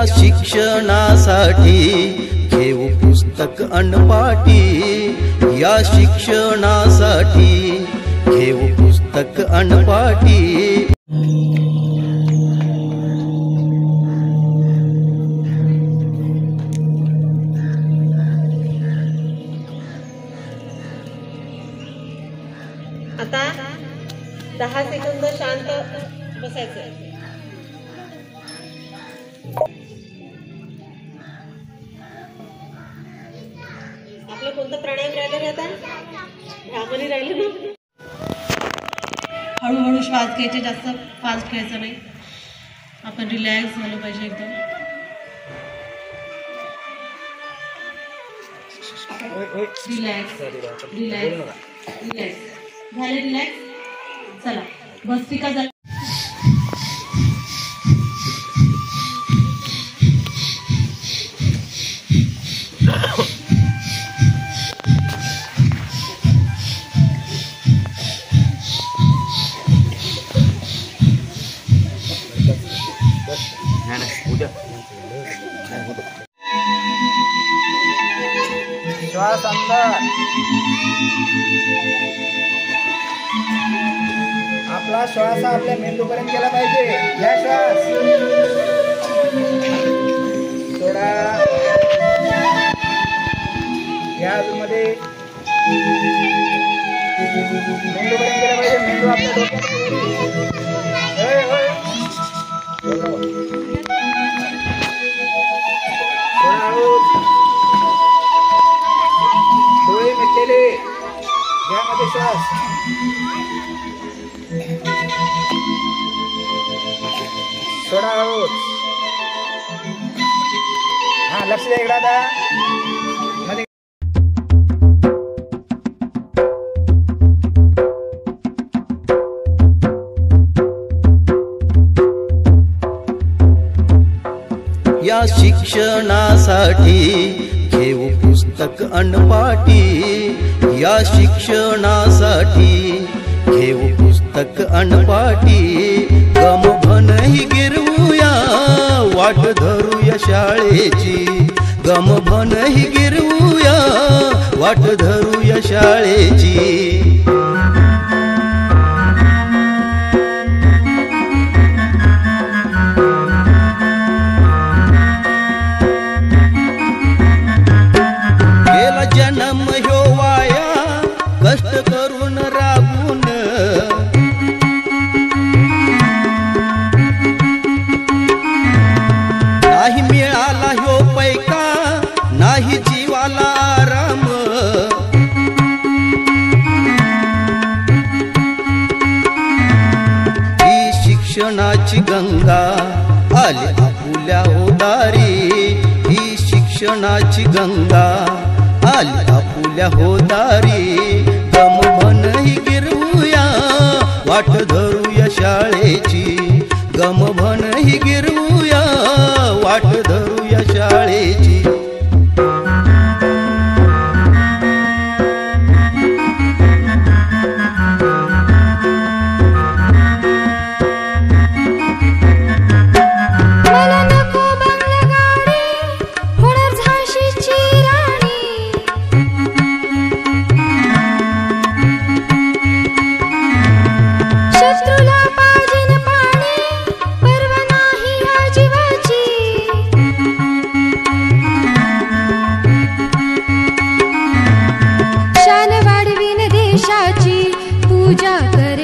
या शिक्षणासाठी घेऊ पुस्तक अनपाटी, या शिक्षणासाठी घेऊ पुस्तक अनपाटी। आता 10 सेकंद शांत बसायचं। आपलं कोणतं प्राणायाम राहिलं रे आता? ह्यामध्ये राहिले ना। हळूहळू श्वास घ्यायचे, जास्त फास्ट घ्यायचं नाही। आपण रिलॅक्स झालं पाहिजे एकदम। रिलॅक्स रिलॅक्स रिलॅक्स झाले रिलॅक्स। चला भस्त्रिका झाली। श्वास अंदर, आपला श्वास आपल्या मेंदूपर्यंत गेला पाहिजे। या श्वास सोडा, या मध्ये मेंदूपर्यंत गेला पाहिजे। मेंदू आपल्या डोक्यात डोळे मिटलेले, यामध्ये श्वास सोडा हळूच। हा लक्ष द्या इकडे आता मध्ये। या शिक्षणासाठी घेऊ पुस्तक अनपाटी, या शिक्षणासाठी घेऊ पुस्तक अनपाटी। गम भनही गिरवूया वाट धरूया शाळेची, गम भनही गिरवूया वाट धरूया शाळेची। जन्म ह्यो वाया कष्ट करून राबून, नाही मिळाला ह्यो पैका नाही जीवाला आराम। ही शिक्षणाची गंगा आली आपुल्या होदारी, ही शिक्षणाची गंगा आली आपुल्या होदारी। गम भनही गिरवूया वाट धरूया शाळेची, गम भनही गिरवूया वाट धरूया शाळेची। पूजा करे